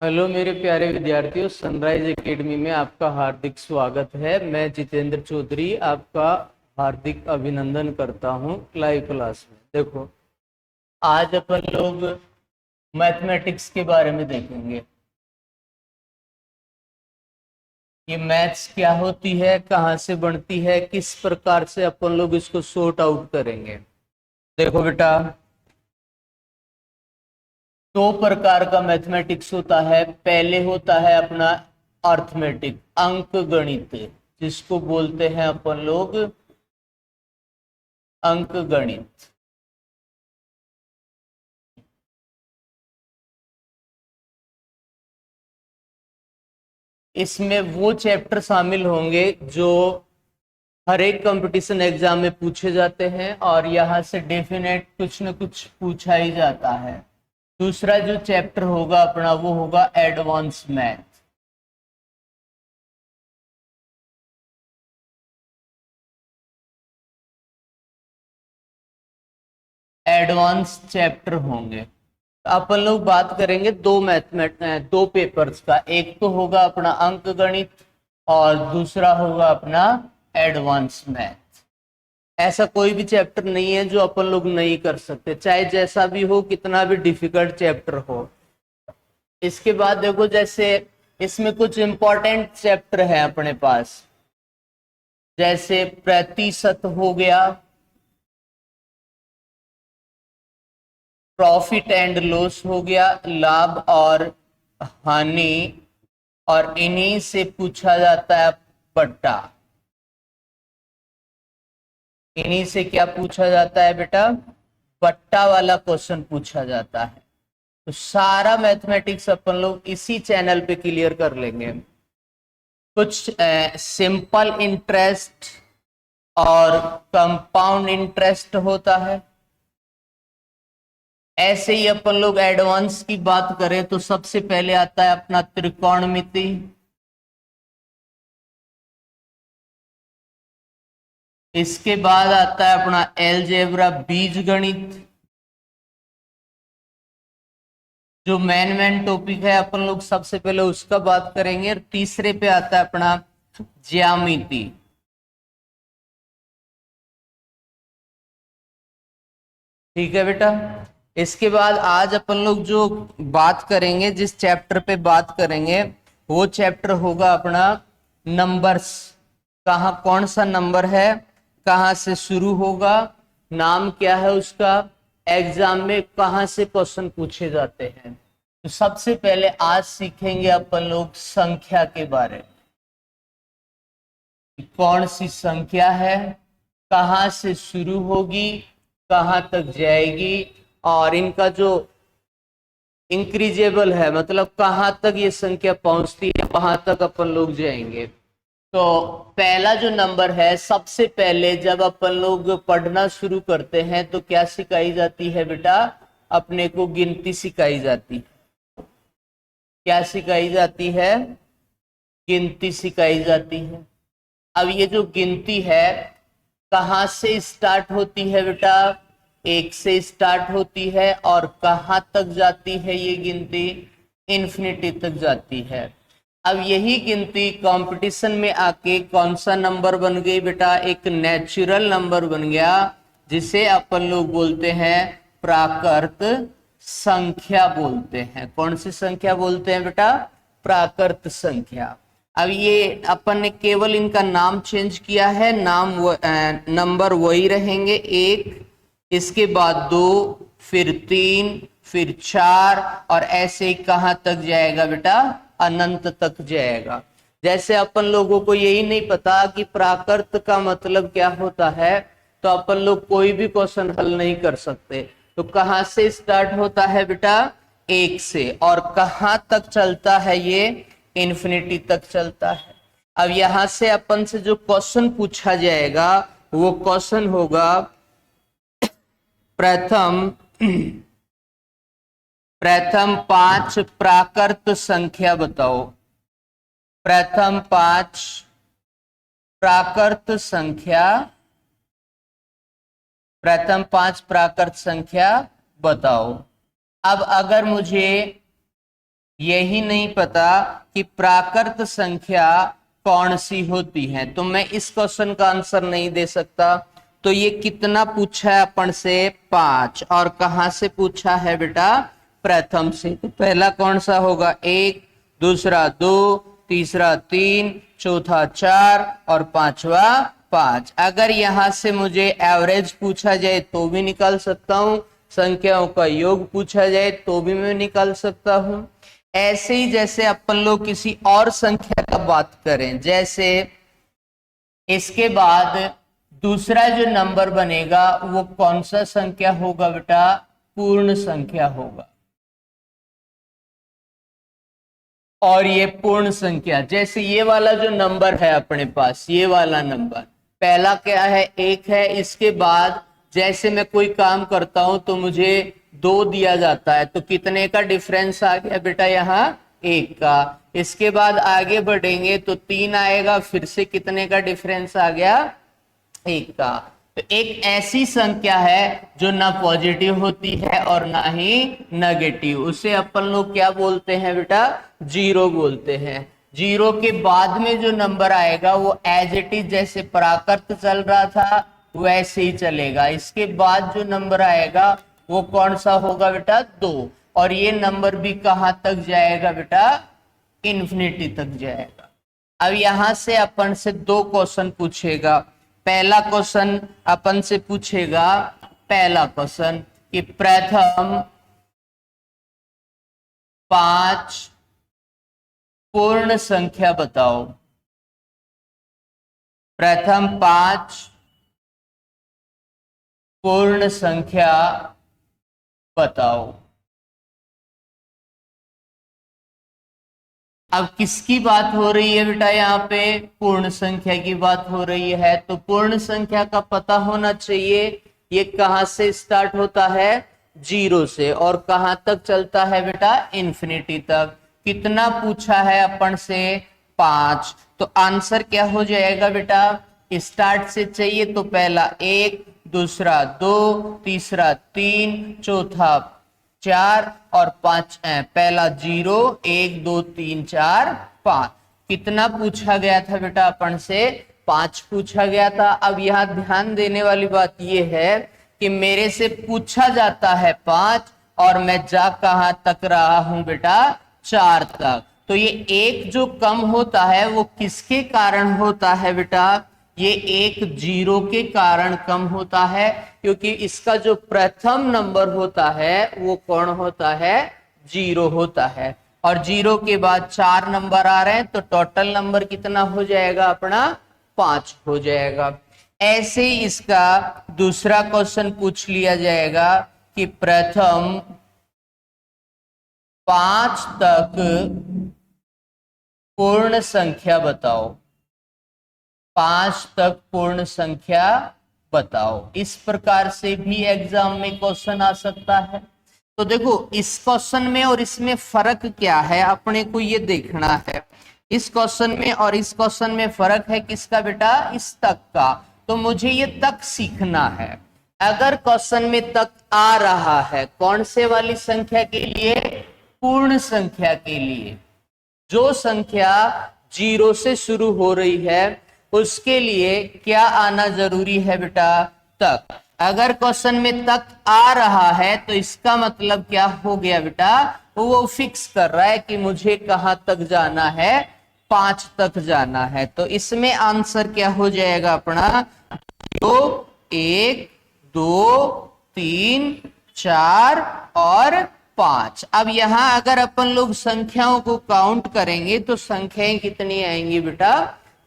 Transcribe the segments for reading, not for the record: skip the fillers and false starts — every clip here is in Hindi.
हेलो मेरे प्यारे विद्यार्थियों, सनराइज एकेडमी में आपका हार्दिक स्वागत है। मैं जितेंद्र चौधरी आपका हार्दिक अभिनंदन करता हूं लाइव क्लास में। देखो, आज अपन लोग मैथमेटिक्स के बारे में देखेंगे। ये मैथ्स क्या होती है, कहाँ से बनती है, किस प्रकार से अपन लोग इसको सॉर्ट आउट करेंगे। देखो बेटा, दो प्रकार का मैथमेटिक्स होता है। पहले होता है अपना अर्थमेटिक, अंक गणित, जिसको बोलते हैं अपन लोग अंक गणित। इसमें वो चैप्टर शामिल होंगे जो हर एक कंपटीशन एग्जाम में पूछे जाते हैं और यहाँ से डेफिनेट कुछ न कुछ पूछा ही जाता है। दूसरा जो चैप्टर होगा अपना वो होगा एडवांस मैथ। एडवांस चैप्टर होंगे। अपन लोग बात करेंगे दो पेपर्स का। एक तो होगा अपना अंक गणित और दूसरा होगा अपना एडवांस मैथ। ऐसा कोई भी चैप्टर नहीं है जो अपन लोग नहीं कर सकते, चाहे जैसा भी हो, कितना भी डिफिकल्ट चैप्टर हो। इसके बाद देखो, जैसे इसमें कुछ इंपॉर्टेंट चैप्टर है अपने पास, जैसे प्रतिशत हो गया, प्रॉफिट एंड लॉस हो गया, लाभ और हानि, और इन्हीं से पूछा जाता है पट्टा। इन्हीं से क्या पूछा जाता है बेटा? पट्टा वाला क्वेश्चन पूछा जाता है। तो सारा मैथमेटिक्स अपन लोग इसी चैनल पे क्लियर कर लेंगे। कुछ सिंपल इंटरेस्ट और कंपाउंड इंटरेस्ट होता है। ऐसे ही अपन लोग एडवांस की बात करें तो सबसे पहले आता है अपना त्रिकोणमिति। इसके बाद आता है अपना एलजेब्रा, बीज गणित। जो मेन टॉपिक है अपन लोग सबसे पहले उसका बात करेंगे। और तीसरे पे आता है अपना ज्यामिति। ठीक है बेटा। इसके बाद आज अपन लोग जो बात करेंगे, जिस चैप्टर पे बात करेंगे, वो चैप्टर होगा अपना नंबर्स। कहाँ कौन सा नंबर है, कहाँ से शुरू होगा, नाम क्या है उसका, एग्जाम में कहाँ से क्वेश्चन पूछे जाते हैं। तो सबसे पहले आज सीखेंगे अपन लोग संख्या के बारे में। कौन सी संख्या है, कहाँ से शुरू होगी, कहाँ तक जाएगी, और इनका जो इंक्रीजेबल है, मतलब कहाँ तक ये संख्या पहुंचती है, वहां तक अपन लोग जाएंगे। तो पहला जो नंबर है, सबसे पहले जब अपन लोग पढ़ना शुरू करते हैं तो क्या सिखाई जाती है बेटा? अपने को गिनती सिखाई जाती है। क्या सिखाई जाती है? गिनती सिखाई जाती है। अब ये जो गिनती है कहाँ से स्टार्ट होती है बेटा? एक से स्टार्ट होती है और कहाँ तक जाती है ये गिनती? इन्फिनिटी तक जाती है। अब यही गिनती कंपटीशन में आके कौन सा नंबर बन गई बेटा? एक नेचुरल नंबर बन गया, जिसे अपन लोग बोलते हैं प्राकृत संख्या बोलते हैं। कौन सी संख्या बोलते हैं बेटा? प्राकृत संख्या। अब ये अपन ने केवल इनका नाम चेंज किया है, नंबर वही रहेंगे। एक, इसके बाद दो, फिर तीन, फिर चार, और ऐसे ही कहां तक जाएगा बेटा? अनंत तक जाएगा। जैसे अपन लोगों को यही नहीं पता कि प्राकृत का मतलब क्या होता है, तो अपन लोग कोई भी क्वेश्चन हल नहीं कर सकते। तो कहां से स्टार्ट होता है बेटा? एक से, और कहां तक चलता है ये? इन्फिनिटी तक चलता है। अब यहां से अपन से जो क्वेश्चन पूछा जाएगा वो क्वेश्चन होगा, प्रथम प्रथम 5 प्राकृत संख्या बताओ। प्रथम 5 प्राकृत संख्या, प्रथम 5 प्राकृत संख्या बताओ। अब अगर मुझे यही नहीं पता कि प्राकृत संख्या कौन सी होती है, तो मैं इस क्वेश्चन का आंसर नहीं दे सकता। तो ये कितना पूछा है अपन से? 5। और कहां से पूछा है बेटा? प्रथम से। तो पहला कौन सा होगा? 1, दूसरा 2, तीसरा 3, चौथा 4 और पांचवा 5। अगर यहां से मुझे एवरेज पूछा जाए तो भी निकाल सकता हूं, संख्याओं का योग पूछा जाए तो भी मैं निकाल सकता हूं। ऐसे ही जैसे अपन लोग किसी और संख्या का बात करें, जैसे इसके बाद दूसरा जो नंबर बनेगा वो कौन सा संख्या होगा बेटा? पूर्ण संख्या होगा। और ये पूर्ण संख्या, जैसे ये वाला जो नंबर है अपने पास, ये वाला नंबर पहला क्या है? 1 है। इसके बाद जैसे मैं कोई काम करता हूं तो मुझे 2 दिया जाता है, तो कितने का डिफरेंस आ गया बेटा? यहाँ 1 का। इसके बाद आगे बढ़ेंगे तो 3 आएगा, फिर से कितने का डिफरेंस आ गया? 1 का। तो एक ऐसी संख्या है जो ना पॉजिटिव होती है और ना ही नेगेटिव, उसे अपन लोग क्या बोलते हैं बेटा? जीरो बोलते हैं। जीरो के बाद में जो नंबर आएगा वो एज इट इज, जैसे प्राकृत चल रहा था वैसे ही चलेगा। इसके बाद जो नंबर आएगा वो कौन सा होगा बेटा? 2। और ये नंबर भी कहां तक जाएगा बेटा? इन्फिनिटी तक जाएगा। अब यहां से अपन से 2 क्वेश्चन पूछेगा। पहला क्वेश्चन अपन से पूछेगा, पहला क्वेश्चन कि प्रथम 5 पूर्ण संख्या बताओ। प्रथम 5 पूर्ण संख्या बताओ। अब किसकी बात हो रही है बेटा? यहाँ पे पूर्ण संख्या की बात हो रही है। तो पूर्ण संख्या का पता होना चाहिए ये कहां से स्टार्ट होता है? 0 से। और कहां तक चलता है बेटा? इन्फिनिटी तक। कितना पूछा है अपन से? 5। तो आंसर क्या हो जाएगा बेटा? स्टार्ट से चाहिए तो पहला 1, दूसरा 2, तीसरा 3, चौथा 4 और 5। पहला 0, 1, 2, 3, 4, 5। कितना पूछा गया था बेटा अपन से? 5 पूछा गया था। अब यहाँ ध्यान देने वाली बात यह है कि मेरे से पूछा जाता है 5 और मैं जा कहां तक रहा हूं बेटा? 4 तक। तो ये एक जो कम होता है वो किसके कारण होता है बेटा? ये एक 0 के कारण कम होता है, क्योंकि इसका जो प्रथम नंबर होता है वो कौन होता है? 0 होता है। और 0 के बाद 4 नंबर आ रहे हैं, तो टोटल नंबर कितना हो जाएगा अपना? 5 हो जाएगा। ऐसे ही इसका दूसरा क्वेश्चन पूछ लिया जाएगा कि प्रथम 5 तक पूर्ण संख्या बताओ। 5 तक पूर्ण संख्या बताओ। इस प्रकार से भी एग्जाम में क्वेश्चन आ सकता है। तो देखो इस क्वेश्चन में और इसमें फर्क क्या है अपने को ये देखना है। इस क्वेश्चन में और इस क्वेश्चन में फर्क है किसका बेटा? इस तक का। तो मुझे ये तक सीखना है। अगर क्वेश्चन में तक आ रहा है कौन से वाली संख्या के लिए? पूर्ण संख्या के लिए। जो संख्या 0 से शुरू हो रही है उसके लिए क्या आना जरूरी है बेटा? तक। अगर क्वेश्चन में तक आ रहा है तो इसका मतलब क्या हो गया बेटा? वो फिक्स कर रहा है कि मुझे कहां तक जाना है? 5 तक जाना है। तो इसमें आंसर क्या हो जाएगा अपना? 2, 1, 2, 3, 4 और 5। अब यहां अगर अपन लोग संख्याओं को काउंट करेंगे तो संख्याएं कितनी आएंगी बेटा?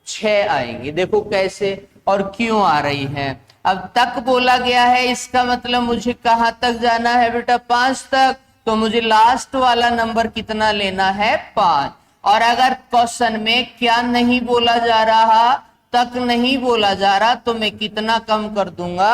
6 आएंगी। देखो कैसे और क्यों आ रही है। अब तक बोला गया है, इसका मतलब मुझे कहां तक जाना है बेटा? 5 तक। तो मुझे लास्ट वाला नंबर कितना लेना है? 5। और अगर क्वेश्चन में क्या नहीं बोला जा रहा, तक नहीं बोला जा रहा, तो मैं कितना कम कर दूंगा?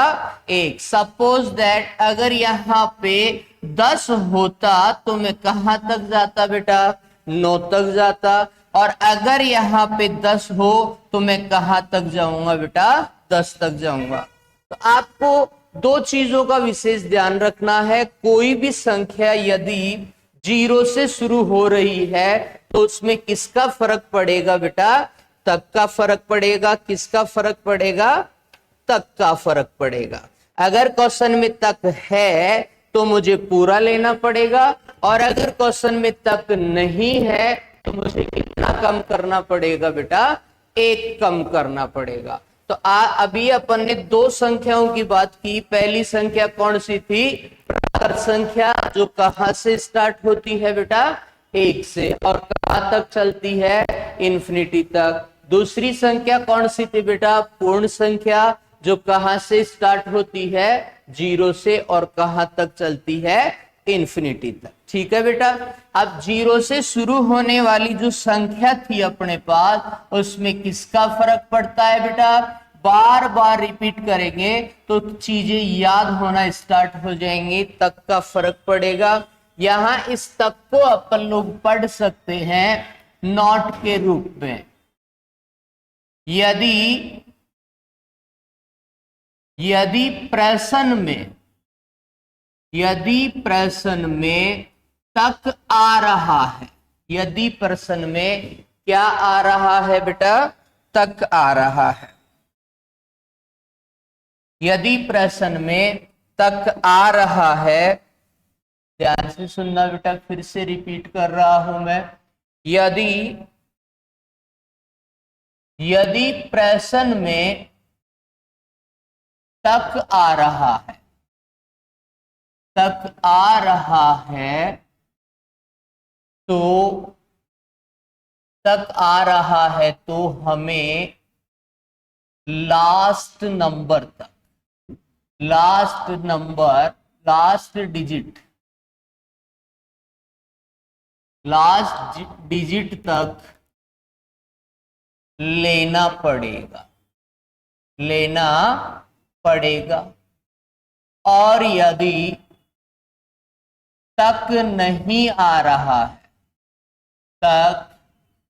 1। सपोज दैट अगर यहाँ पे 10 होता तो मैं कहां तक जाता बेटा? 9 तक जाता। और अगर यहाँ पे 10 हो तो मैं कहां तक जाऊंगा बेटा? 10 तक जाऊंगा। तो आपको 2 चीजों का विशेष ध्यान रखना है। कोई भी संख्या यदि जीरो से शुरू हो रही है तो उसमें किसका फर्क पड़ेगा बेटा? तक का फर्क पड़ेगा। किसका फर्क पड़ेगा? तक का फर्क पड़ेगा। अगर क्वेश्चन में तक है तो मुझे पूरा लेना पड़ेगा, और अगर क्वेश्चन में तक नहीं है तो मुझे कितना कम करना पड़ेगा बेटा? एक कम करना पड़ेगा। तो अभी अपन ने दो संख्याओं की बात की। पहली संख्या कौन सी थी? प्राकृत संख्या, जो कहां से स्टार्ट होती है बेटा? एक से, और कहां तक चलती है? इन्फिनिटी तक। दूसरी संख्या कौन सी थी बेटा? पूर्ण संख्या, जो कहां से स्टार्ट होती है? जीरो से, और कहां तक चलती है? इन्फिनिटी तक। ठीक है बेटा। अब जीरो से शुरू होने वाली जो संख्या थी अपने पास, उसमें किसका फर्क पड़ता है बेटा? बार बार रिपीट करेंगे तो चीजें याद होना स्टार्ट हो जाएंगी। तक का फर्क पड़ेगा। यहां इस तक को अपन लोग पढ़ सकते हैं नॉट के रूप में। यदि प्रश्न में तक आ रहा है, यदि प्रश्न में क्या आ रहा है बेटा? तक आ रहा है। यदि प्रश्न में तक आ रहा है, ध्यान से सुनना बेटा, फिर से रिपीट कर रहा हूं मैं। यदि प्रश्न में तक आ रहा है, तक आ रहा है, तो तक आ रहा है तो हमें लास्ट नंबर तक, लास्ट डिजिट तक लेना पड़ेगा। और यदि तक नहीं आ रहा है, तक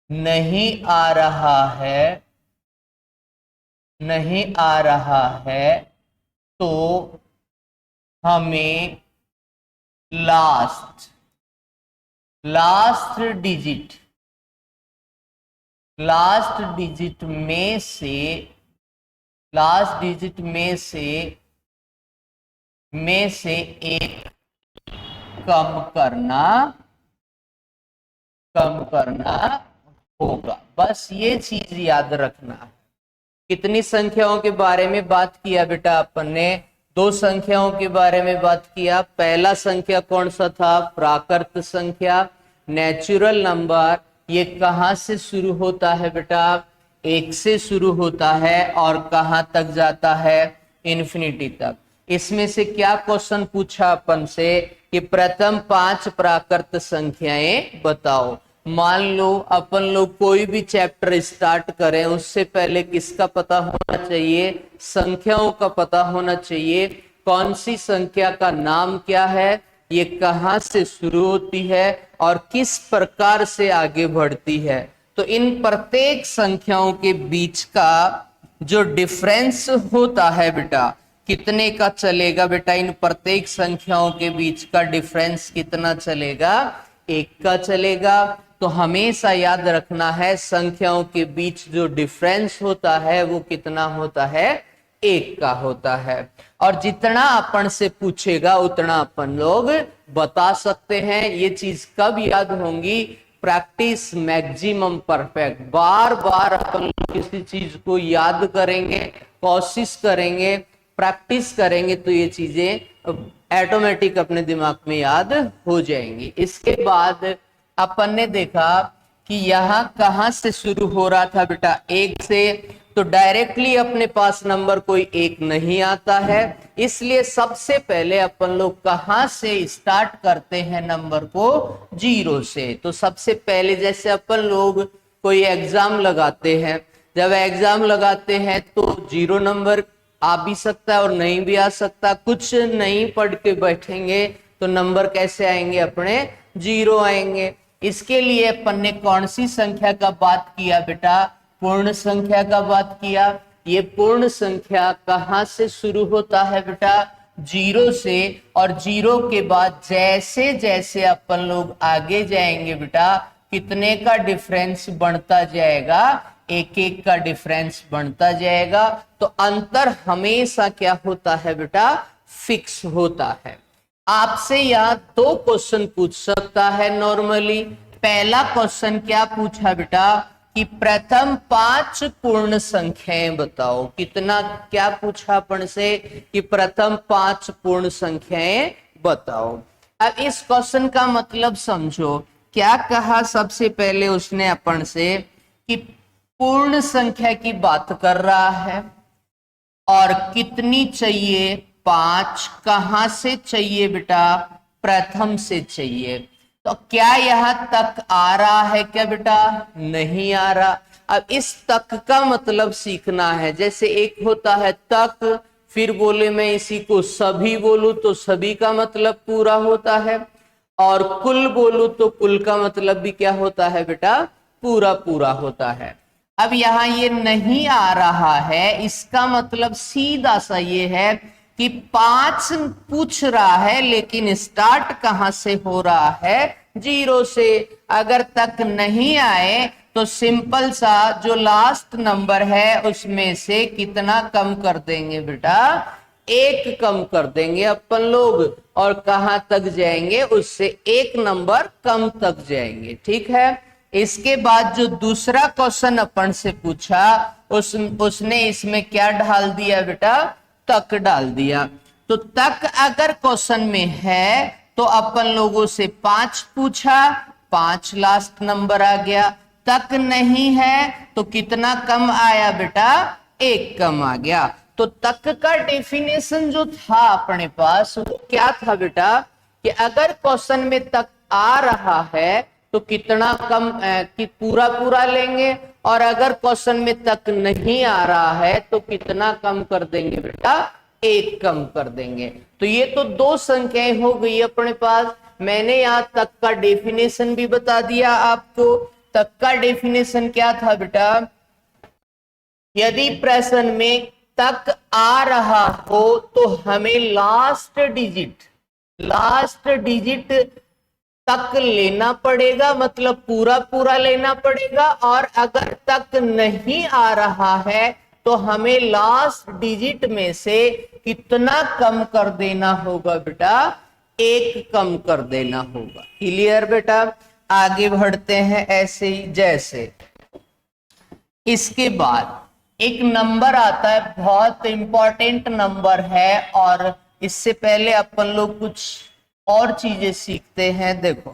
नहीं आ रहा है, तो हमें लास्ट डिजिट में से एक कम करना होगा। बस ये चीज याद रखना है। कितनी संख्याओं के बारे में बात किया बेटा अपन ने? दो संख्याओं के बारे में बात किया। पहला संख्या कौन सा था? प्राकृत संख्या, नेचुरल नंबर। ये कहां से शुरू होता है बेटा? एक से शुरू होता है, और कहां तक जाता है? इन्फिनिटी तक। इसमें से क्या क्वेश्चन पूछा अपन से कि प्रथम 5 प्राकृत संख्याएं बताओ। मान लो अपन लोग कोई भी चैप्टर स्टार्ट करें, उससे पहले किसका पता होना चाहिए? संख्याओं का पता होना चाहिए। कौन सी संख्या का नाम क्या है, ये कहां से शुरू होती है, और किस प्रकार से आगे बढ़ती है। तो इन प्रत्येक संख्याओं के बीच का जो डिफरेंस होता है बेटा, कितने का चलेगा बेटा? इन प्रत्येक संख्याओं के बीच का डिफरेंस कितना चलेगा? 1 का चलेगा। तो हमेशा याद रखना है, संख्याओं के बीच जो डिफरेंस होता है वो कितना होता है? 1 का होता है। और जितना अपन से पूछेगा उतना अपन लोग बता सकते हैं। ये चीज कब याद होंगी? Practice maximum perfect. बार बार अपन लोग किसी चीज को याद करेंगे, कोशिश करेंगे, प्रैक्टिस करेंगे, तो ये चीजें ऑटोमेटिक अपने दिमाग में याद हो जाएंगी। इसके बाद अपन ने देखा कि यहां कहां से शुरू हो रहा था बेटा? 1 से। तो डायरेक्टली अपने पास नंबर कोई 1 नहीं आता है, इसलिए सबसे पहले अपन लोग कहां से स्टार्ट करते हैं नंबर को? 0 से। तो सबसे पहले जैसे अपन लोग कोई एग्जाम लगाते हैं, जब एग्जाम लगाते हैं तो 0 नंबर आ भी सकता है और नहीं भी आ सकता। कुछ नहीं पढ़ के बैठेंगे तो नंबर कैसे आएंगे? अपने 0 आएंगे। इसके लिए अपन ने कौन सी संख्या का बात किया बेटा? पूर्ण संख्या का बात किया। ये पूर्ण संख्या कहां से शुरू होता है बेटा? जीरो से, और जीरो के बाद जैसे जैसे अपन लोग आगे जाएंगे बेटा कितने का डिफरेंस बढ़ता जाएगा, एक एक का डिफरेंस बढ़ता जाएगा। तो अंतर हमेशा क्या होता है बेटा, फिक्स होता है। आपसे यहाँ दो क्वेश्चन पूछ सकता है नॉर्मली। पहला क्वेश्चन क्या पूछा बेटा कि प्रथम 5 पूर्ण संख्याएं बताओ। कितना, क्या पूछा अपन से कि प्रथम 5 पूर्ण संख्याएं बताओ। अब इस क्वेश्चन का मतलब समझो। क्या कहा सबसे पहले उसने अपन से कि पूर्ण संख्या की बात कर रहा है और कितनी चाहिए, 5। कहां से चाहिए बेटा, प्रथम से चाहिए। तो क्या यहां तक आ रहा है क्या बेटा, नहीं आ रहा। अब इस तक का मतलब सीखना है। जैसे एक होता है तक, फिर बोले मैं इसी को सभी बोलूं तो सभी का मतलब पूरा होता है, और कुल बोलूं तो कुल का मतलब भी क्या होता है बेटा, पूरा पूरा होता है। अब यहां ये नहीं आ रहा है, इसका मतलब सीधा सा ये है कि 5 पूछ रहा है लेकिन स्टार्ट कहां से हो रहा है, जीरो से। अगर तक नहीं आए तो सिंपल सा जो लास्ट नंबर है उसमें से कितना कम कर देंगे बेटा, 1 कम कर देंगे अपन लोग, और कहां तक जाएंगे, उससे 1 नंबर कम तक जाएंगे। ठीक है। इसके बाद जो दूसरा क्वेश्चन अपन से पूछा उसने इसमें क्या डाल दिया बेटा, तक डाल दिया। तो तक अगर क्वेश्चन में है तो अपन लोगों से 5 पूछा, 5 लास्ट नंबर आ गया। तक नहीं है तो कितना कम आया बेटा, 1 कम आ गया। तो तक का डेफिनेशन जो था अपने पास वो क्या था बेटा कि अगर क्वेश्चन में तक आ रहा है तो कितना कम कि पूरा पूरा लेंगे, और अगर क्वेश्चन में तक नहीं आ रहा है तो कितना कम कर देंगे बेटा, 1 कम कर देंगे। तो ये तो 2 संख्याएं हो गई अपने पास। मैंने यहां तक का डेफिनेशन भी बता दिया आपको। तक का डेफिनेशन क्या था बेटा, यदि प्रश्न में तक आ रहा हो तो हमें लास्ट डिजिट तक लेना पड़ेगा, मतलब पूरा पूरा लेना पड़ेगा। और अगर तक नहीं आ रहा है तो हमें लास्ट डिजिट में से कितना कम कर देना होगा बेटा, 1 कम कर देना होगा। क्लियर बेटा। आगे बढ़ते हैं ऐसे ही। जैसे इसके बाद एक नंबर आता है, बहुत इंपॉर्टेंट नंबर है, और इससे पहले अपन लोग कुछ और चीजें सीखते हैं। देखो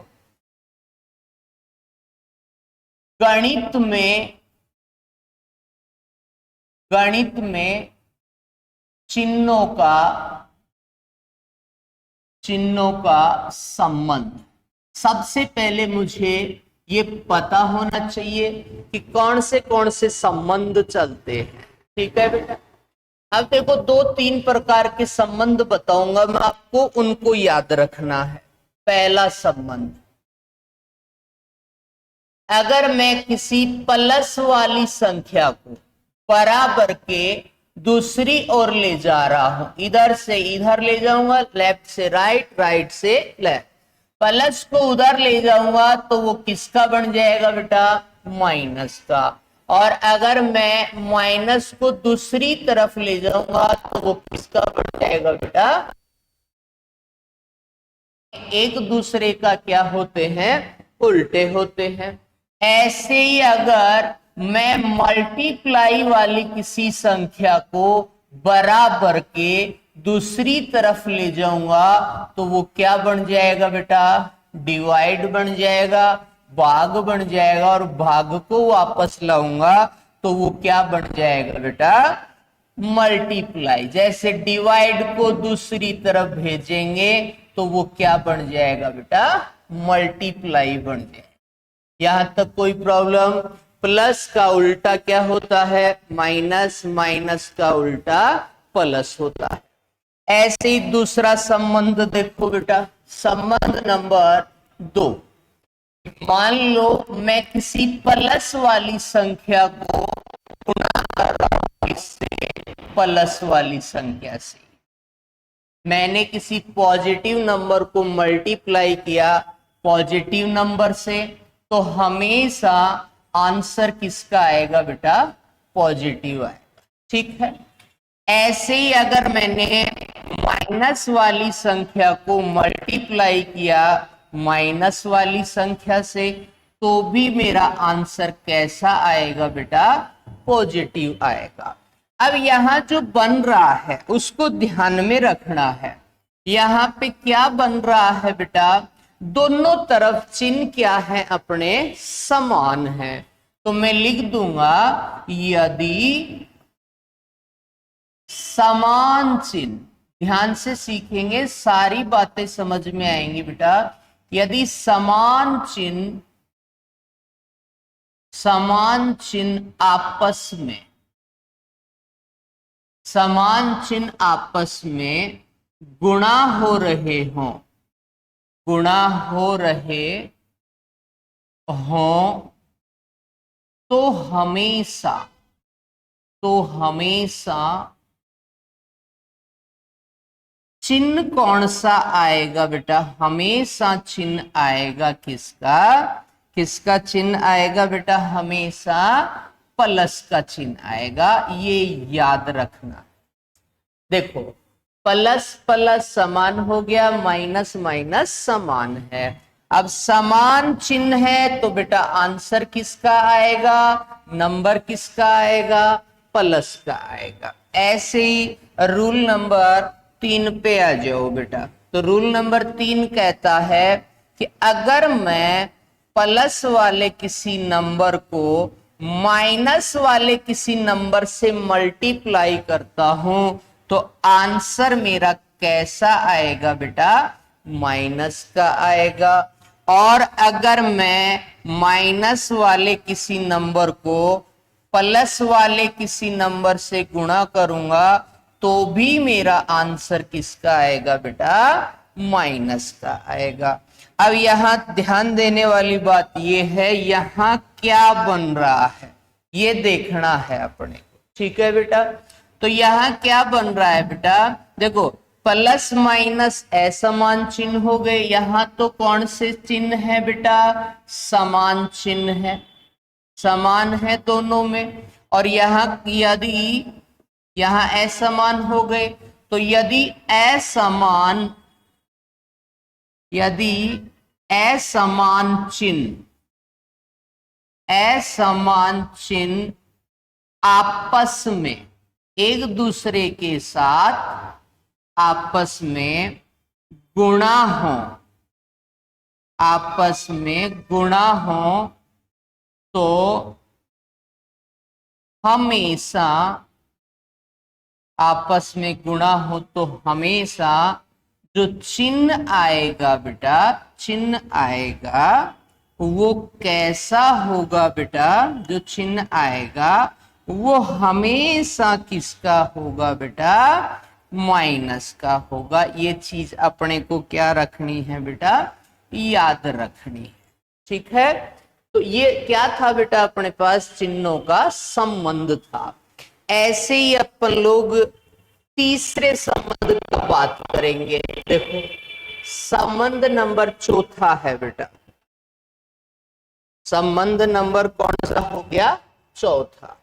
गणित में चिन्हों का संबंध, सबसे पहले मुझे ये पता होना चाहिए कि कौन से संबंध चलते हैं। ठीक है बेटा। अब देखो 2-3 प्रकार के संबंध बताऊंगा मैं आपको, उनको याद रखना है। पहला संबंध, अगर मैं किसी प्लस वाली संख्या को बराबर के दूसरी ओर ले जा रहा हूं, इधर से इधर ले जाऊंगा, लेफ्ट से राइट, राइट से लेफ्ट, प्लस को उधर ले जाऊंगा तो वो किसका बन जाएगा बेटा, माइनस का। और अगर मैं माइनस को दूसरी तरफ ले जाऊंगा तो वो किसका बन जाएगा बेटा, एक दूसरे का क्या होते हैं, उल्टे होते हैं। ऐसे ही अगर मैं मल्टीप्लाई वाली किसी संख्या को बराबर के दूसरी तरफ ले जाऊंगा तो वो क्या बन जाएगा बेटा, डिवाइड बन जाएगा, भाग बन जाएगा। और भाग को वापस लाऊंगा तो वो क्या बन जाएगा बेटा, मल्टीप्लाई। जैसे डिवाइड को दूसरी तरफ भेजेंगे तो वो क्या बन जाएगा बेटा, मल्टीप्लाई बन जाएगा। यहां तक कोई प्रॉब्लम। प्लस का उल्टा क्या होता है, माइनस, माइनस का उल्टा प्लस होता है। ऐसे ही दूसरा संबंध देखो बेटा, संबंध नंबर 2। मान लो मैं किसी प्लस वाली संख्या को गुणा कर रहा हूं इससे, प्लस वाली संख्या से। मैंने किसी पॉजिटिव नंबर को मल्टीप्लाई किया पॉजिटिव नंबर से, तो हमेशा आंसर किसका आएगा बेटा? पॉजिटिव आएगा। ठीक है। ऐसे ही अगर मैंने माइनस वाली संख्या को मल्टीप्लाई किया माइनस वाली संख्या से, तो भी मेरा आंसर कैसा आएगा बेटा? पॉजिटिव आएगा। अब यहां जो बन रहा है उसको ध्यान में रखना है। यहां पे क्या बन रहा है बेटा? दोनों तरफ चिन्ह क्या है? अपने समान है। तो मैं लिख दूंगा यदि समान चिन्ह, ध्यान से सीखेंगे सारी बातें समझ में आएंगी बेटा। यदि समान चिन्ह आपस में गुणा हो रहे हों तो हमेशा चिन्ह कौन सा आएगा बेटा? हमेशा चिन्ह आएगा किसका चिन्ह आएगा बेटा? हमेशा प्लस का चिन्ह आएगा। ये याद रखना। देखो, प्लस प्लस समान हो गया, माइनस माइनस समान है। अब समान चिन्ह है तो बेटा आंसर किसका आएगा? नंबर किसका आएगा? प्लस का आएगा। ऐसे ही रूल नंबर 3 पे आ जाओ बेटा। तो रूल नंबर 3 कहता है कि अगर मैं प्लस वाले किसी नंबर को माइनस वाले किसी नंबर से मल्टीप्लाई करता हूं तो आंसर मेरा कैसा आएगा बेटा? माइनस का आएगा। और अगर मैं माइनस वाले किसी नंबर को प्लस वाले किसी नंबर से गुणा करूंगा तो भी मेरा आंसर किसका आएगा बेटा? माइनस का आएगा। अब यहां ध्यान देने वाली बात यह है, यहां क्या बन रहा है ये देखना है अपने को। ठीक है बेटा। तो यहां क्या बन रहा है बेटा? देखो, प्लस माइनस असमान चिन्ह हो गए। यहां तो कौन से चिन्ह है बेटा? समान चिन्ह है, समान है दोनों में। और यहां असमान हो गए। तो यदि असमान चिन्ह आपस में एक दूसरे के साथ आपस में गुणा हो तो हमेशा जो चिन्ह आएगा बेटा, चिन्ह आएगा वो कैसा होगा बेटा? जो चिन्ह आएगा वो हमेशा किसका होगा बेटा? माइनस का होगा। ये चीज अपने को क्या रखनी है बेटा? याद रखनी है। ठीक है। तो ये क्या था बेटा? अपने पास चिन्हों का संबंध था। ऐसे ही अपन लोग तीसरे संबंध की बात करेंगे। देखो, संबंध नंबर 4 है बेटा। संबंध नंबर कौन सा हो गया? 4।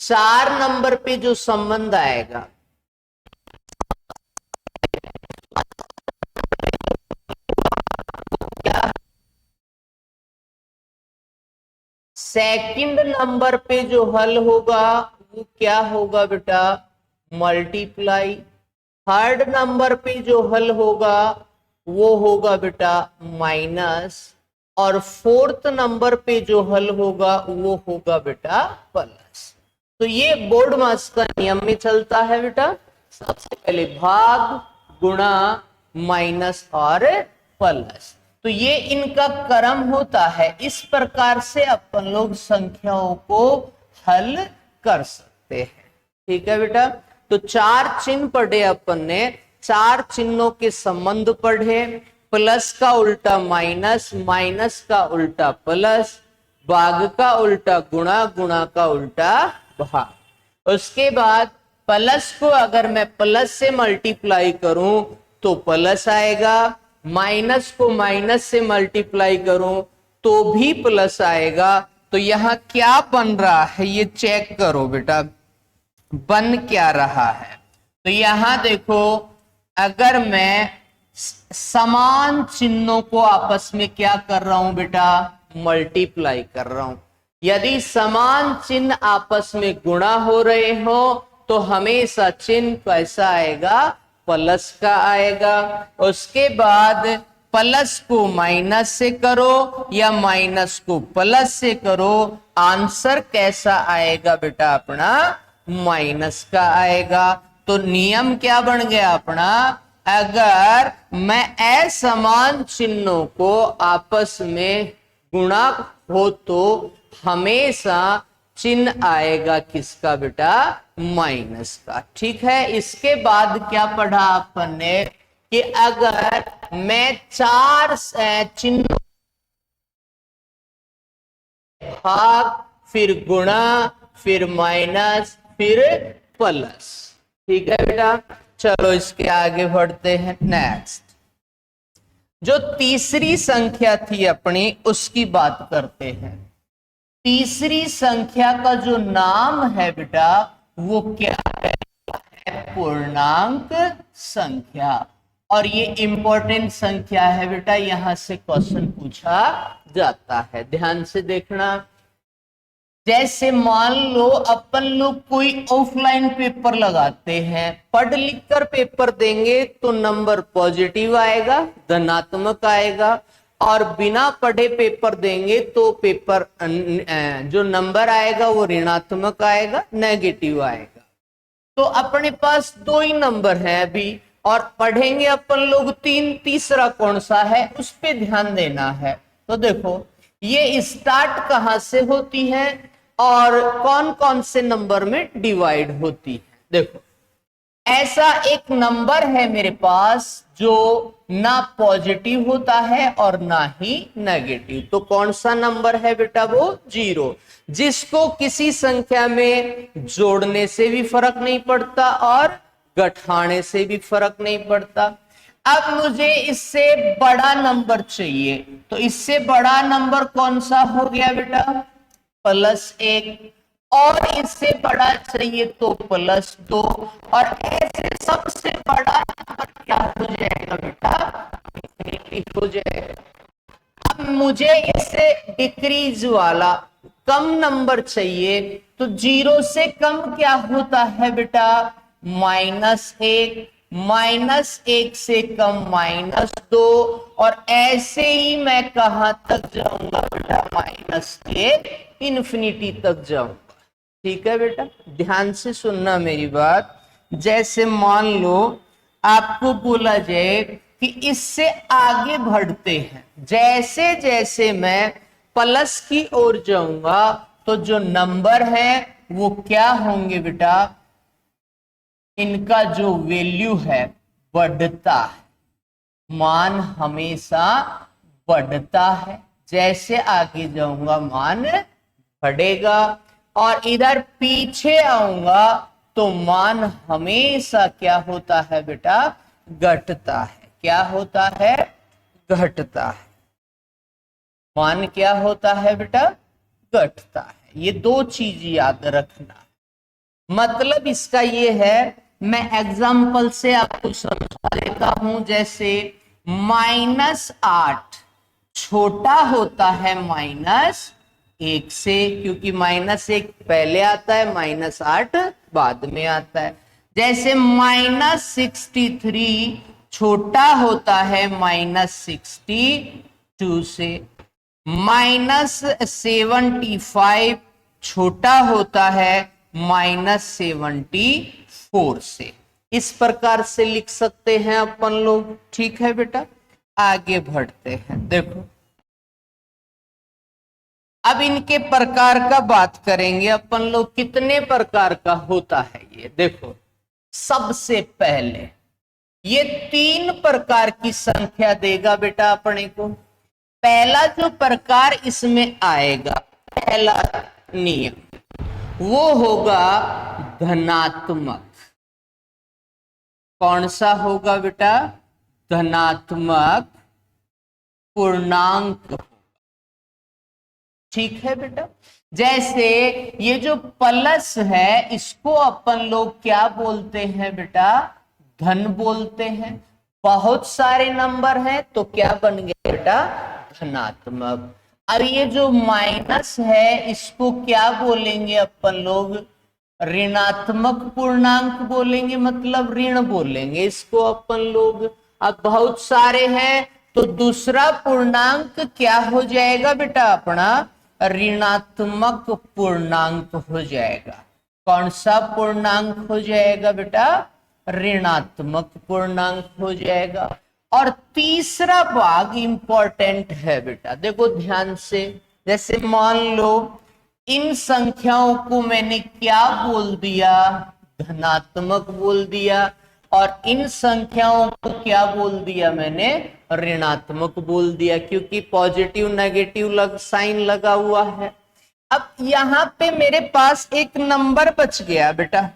4 नंबर पे जो संबंध आएगा क्या? सेकंड नंबर पे जो हल होगा वो क्या होगा बेटा? मल्टीप्लाई। थर्ड नंबर पे जो हल होगा वो होगा बेटा माइनस। और फोर्थ नंबर पे जो हल होगा वो होगा बेटा प्लस। तो ये बोर्ड मास का नियम में चलता है बेटा। सबसे पहले भाग, गुणा, माइनस और प्लस। तो ये इनका क्रम होता है। इस प्रकार से अपन लोग संख्याओं को हल कर सकते हैं। ठीक है बेटा। तो 4 चिन्ह पढ़े अपन ने, 4 चिन्हों के संबंध पढ़े। प्लस का उल्टा माइनस, माइनस का उल्टा प्लस, भाग का उल्टा गुणा, गुणा का उल्टा भाग। उसके बाद प्लस को अगर मैं प्लस से मल्टीप्लाई करूं तो प्लस आएगा, माइनस को माइनस से मल्टीप्लाई करूं तो भी प्लस आएगा। तो यहां क्या बन रहा है ये चेक करो बेटा, बन क्या रहा है। तो यहां देखो, अगर मैं समान चिन्हों को आपस में क्या कर रहा हूं बेटा, मल्टीप्लाई कर रहा हूं। यदि समान चिन्ह आपस में गुणा हो रहे हो तो हमेशा चिन्ह कैसा आएगा, प्लस का आएगा। उसके बाद प्लस को माइनस से करो या माइनस को प्लस से करो, आंसर कैसा आएगा बेटा अपना, माइनस का आएगा। तो नियम क्या बन गया अपना, अगर मैं असमान चिन्हों को आपस में गुणा हो तो हमेशा चिन्ह आएगा किसका बेटा, माइनस का। ठीक है, इसके बाद क्या पढ़ा अपन ने कि अगर मैं चार चिन्ह भाग, फिर गुणा, फिर माइनस, फिर प्लस। ठीक है बेटा, चलो इसके आगे बढ़ते हैं। नेक्स्ट जो तीसरी संख्या थी अपनी उसकी बात करते हैं। तीसरी संख्या का जो नाम है बेटा वो क्या है, पूर्णांक संख्या। और ये इंपॉर्टेंट संख्या है बेटा, यहां से क्वेश्चन पूछा जाता है, ध्यान से देखना। जैसे मान लो अपन लोग कोई ऑफलाइन पेपर लगाते हैं, पढ़ लिख कर पेपर देंगे तो नंबर पॉजिटिव आएगा, धनात्मक आएगा, और बिना पढ़े पेपर देंगे तो पेपर जो नंबर आएगा वो ऋणात्मक आएगा, नेगेटिव आएगा। तो अपने पास दो ही नंबर है अभी, और पढ़ेंगे अपन लोग तीन, तीसरा कौन सा है उस पे ध्यान देना है। तो देखो ये स्टार्ट कहां से होती है और कौन कौन से नंबर में डिवाइड होती है। देखो ऐसा एक नंबर है मेरे पास जो ना पॉजिटिव होता है और ना ही नेगेटिव। तो कौन सा नंबर है बेटा, वो 0, जिसको किसी संख्या में जोड़ने से भी फर्क नहीं पड़ता और घटाने से भी फर्क नहीं पड़ता। अब मुझे इससे बड़ा नंबर चाहिए, तो इससे बड़ा नंबर कौन सा हो गया बेटा, +1, और इससे बड़ा चाहिए तो +2, और ऐसे सबसे बड़ा नंबर क्या हो जाएगा बेटा, इंफिनिटी हो जाएगा। अब मुझे इससे डिक्रीज वाला कम नंबर चाहिए, तो 0 से कम क्या होता है बेटा, -1, -1 से कम -2, और ऐसे ही मैं कहां तक जाऊंगा बेटा, माइनस के इंफिनिटी तक जाऊंगा। ठीक है बेटा, ध्यान से सुनना मेरी बात। जैसे मान लो आपको बोला जाए कि इससे आगे बढ़ते हैं, जैसे जैसे मैं प्लस की ओर जाऊंगा तो जो नंबर है वो क्या होंगे बेटा, इनका जो वैल्यू है बढ़ता है, मान हमेशा बढ़ता है। जैसे आगे जाऊंगा मान बढ़ेगा, और इधर पीछे आऊंगा तो मान हमेशा क्या होता है बेटा, घटता है। क्या होता है, घटता है। मान क्या होता है बेटा, घटता है। ये दो चीज याद रखना। मतलब इसका ये है, मैं एग्जाम्पल से आपको समझा देता हूं। जैसे -8 छोटा होता है -1 से, क्योंकि -1 पहले आता है, -8 बाद में आता है। जैसे -63 छोटा होता है -62 से, -75 छोटा होता है -74 से। इस प्रकार से लिख सकते हैं अपन लोग। ठीक है बेटा, आगे बढ़ते हैं। देखो अब इनके प्रकार का बात करेंगे अपन लोग, कितने प्रकार का होता है ये। देखो सबसे पहले ये 3 प्रकार की संख्या देगा बेटा अपने को। पहला जो प्रकार इसमें आएगा, पहला नियम वो होगा धनात्मक। कौन सा होगा बेटा? धनात्मक पूर्णांक। ठीक है बेटा। जैसे ये जो प्लस है इसको अपन लोग क्या बोलते हैं बेटा? धन बोलते हैं। बहुत सारे नंबर हैं तो क्या बन गया बेटा? धनात्मक। और ये जो माइनस है इसको क्या बोलेंगे अपन लोग? ऋणात्मक पूर्णांक बोलेंगे, मतलब ऋण बोलेंगे इसको अपन लोग। अब बहुत सारे हैं तो दूसरा पूर्णांक क्या हो जाएगा बेटा? अपना ऋणात्मक पूर्णांक हो जाएगा। कौन सा पूर्णांक हो जाएगा बेटा? ऋणात्मक पूर्णांक हो जाएगा। और तीसरा भाग इंपॉर्टेंट है बेटा, देखो ध्यान से। जैसे मान लो इन संख्याओं को मैंने क्या बोल दिया? धनात्मक बोल दिया। और इन संख्याओं को क्या बोल दिया मैंने? ऋणात्मक बोल दिया, क्योंकि पॉजिटिव नेगेटिव साइन लगा हुआ है। अब यहां पे मेरे पास एक नंबर बच गया बेटा,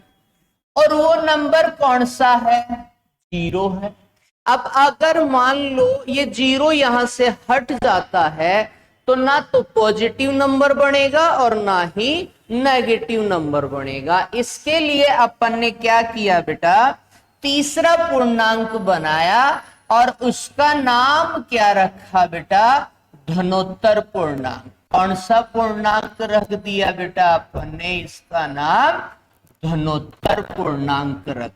और वो नंबर कौन सा है? 0 है। अब अगर मान लो ये 0 यहां से हट जाता है तो ना तो पॉजिटिव नंबर बनेगा और ना ही नेगेटिव नंबर बनेगा। इसके लिए अपन ने क्या किया बेटा? तीसरा पूर्णांक बनाया और उसका नाम क्या रखा बेटा? धनोत्तर पूर्णांक। कौन सा पूर्णांक रख दिया बेटा अपन ने? इसका नाम धनोत्तर पूर्णांक रख।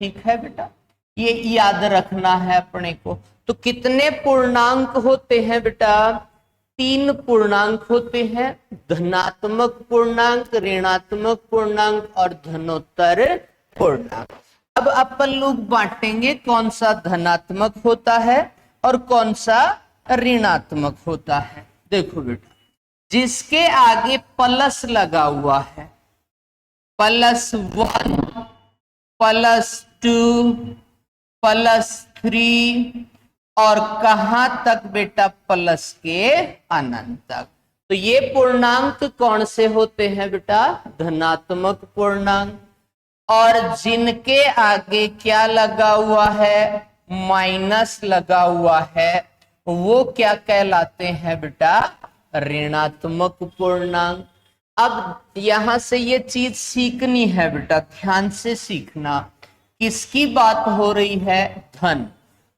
ठीक है बेटा, ये याद रखना है अपने को। तो कितने पूर्णांक होते हैं बेटा? 3 पूर्णांक होते हैं, धनात्मक पूर्णांक, ऋणात्मक पूर्णांक और धनोत्तर पूर्णांक। अब अपन लोग बांटेंगे कौन सा धनात्मक होता है और कौन सा ऋणात्मक होता है। देखो बेटा, जिसके आगे प्लस लगा हुआ है, +1, +2, +3 और कहां तक बेटा? प्लस के अनंत तक। तो ये पूर्णांक कौन से होते हैं बेटा? धनात्मक पूर्णांक। और जिनके आगे क्या लगा हुआ है? माइनस लगा हुआ है, वो क्या कहलाते हैं बेटा? ऋणात्मक पूर्णांक। अब यहां से ये चीज सीखनी है बेटा, ध्यान से सीखना। किसकी बात हो रही है? धन।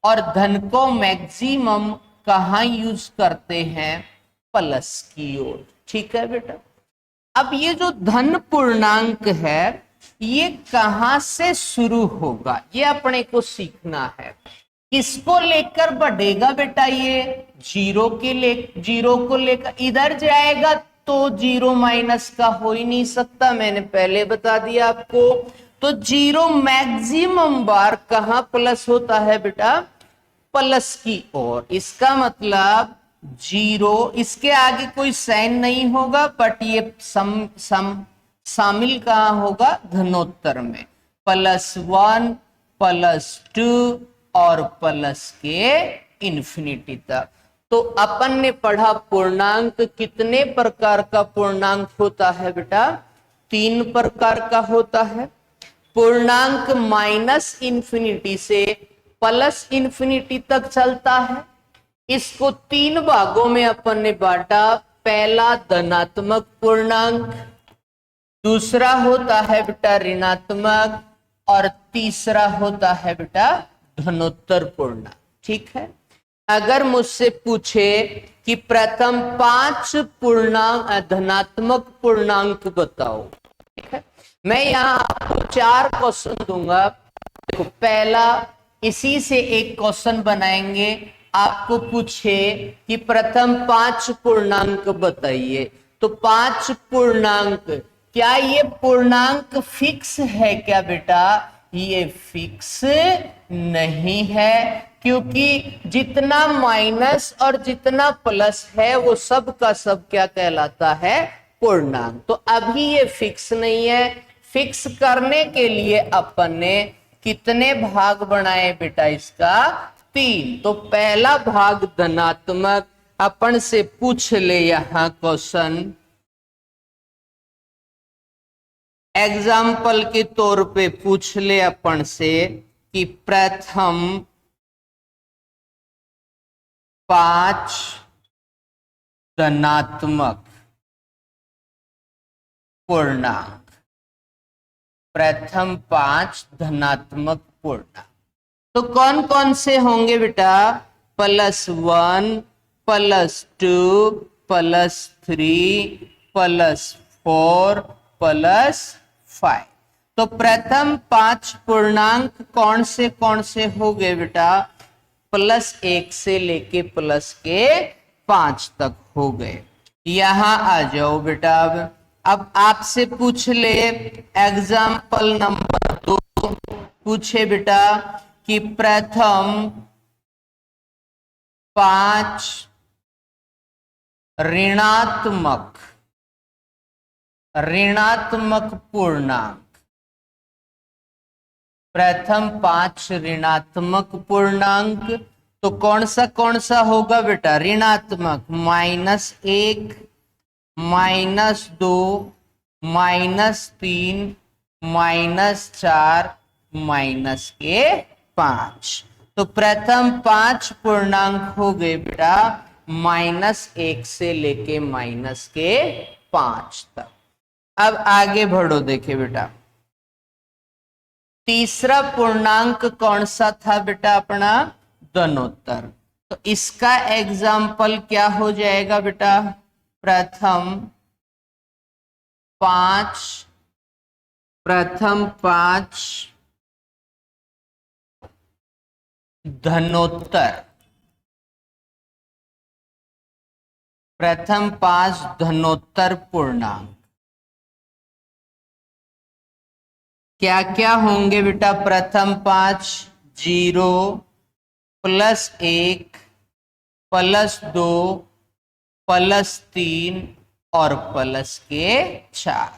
और धन को मैक्सिमम कहां यूज करते हैं? प्लस की ओर। ठीक है बेटा। अब ये जो धन पूर्णांक है ये कहां से शुरू होगा, ये अपने को सीखना है। किसको लेकर बढ़ेगा बेटा? ये 0 को लेकर इधर जाएगा तो 0 माइनस का हो ही नहीं सकता, मैंने पहले बता दिया आपको। तो 0 मैक्सिमम बार कहां प्लस होता है बेटा? प्लस की ओर। इसका मतलब 0, इसके आगे कोई साइन नहीं होगा, बट ये शामिल कहां होगा? धनोत्तर में। +1, +2 और प्लस के इन्फिनिटी तक। तो अपन ने पढ़ा पूर्णांक कितने प्रकार का पूर्णांक होता है बेटा? 3 प्रकार का होता है। पूर्णांक -इन्फिनिटी से +इन्फिनिटी तक चलता है। इसको 3 भागों में अपन ने बांटा। पहला धनात्मक पूर्णांक, दूसरा होता है बेटा ऋणात्मक, और तीसरा होता है बेटा धनोत्तर पूर्णांक। ठीक है। अगर मुझसे पूछे कि प्रथम 5 पूर्णांक धनात्मक पूर्णांक बताओ, ठीक है, मैं यहां आपको 4 क्वेश्चन दूंगा। देखो, पहला इसी से एक क्वेश्चन बनाएंगे। आपको पूछे कि प्रथम 5 पूर्णांक बताइए, तो 5 पूर्णांक, क्या ये पूर्णांक फिक्स है क्या बेटा? ये फिक्स नहीं है, क्योंकि जितना माइनस और जितना प्लस है वो सब का सब क्या कहलाता है? पूर्णांक। तो अभी ये फिक्स नहीं है। फिक्स करने के लिए अपन ने कितने भाग बनाए बेटा? इसका 3। तो पहला भाग धनात्मक, अपन से पूछ ले यहां क्वेश्चन, एग्जाम्पल के तौर पे पूछ ले अपन से कि प्रथम 5 धनात्मक पूर्णांक, प्रथम 5 धनात्मक पूर्णांक, तो कौन कौन से होंगे बेटा? +1, +2, +3, +4, +5। तो प्रथम 5 पूर्णांक कौन से हो गए बेटा? +1 से लेके +5 तक हो गए। यहां आ जाओ बेटा। अब आपसे पूछ ले एग्जाम्पल नंबर 2, पूछे बेटा कि प्रथम 5 ऋणात्मक पूर्णांक, प्रथम 5 ऋणात्मक पूर्णांक, तो कौन सा होगा बेटा? ऋणात्मक। -1, -2, -3, -4, -5। तो प्रथम 5 पूर्णांक हो गए बेटा -1 से लेके -5 तक। अब आगे बढ़ो, देखिए बेटा तीसरा पूर्णांक कौन सा था बेटा? अपना धनोत्तर। तो इसका एग्जाम्पल क्या हो जाएगा बेटा? प्रथम 5 धनोत्तर, प्रथम 5 धनोत्तर पूर्णांक क्या क्या होंगे बेटा? प्रथम 5 0, +1, +2, +3 और +4।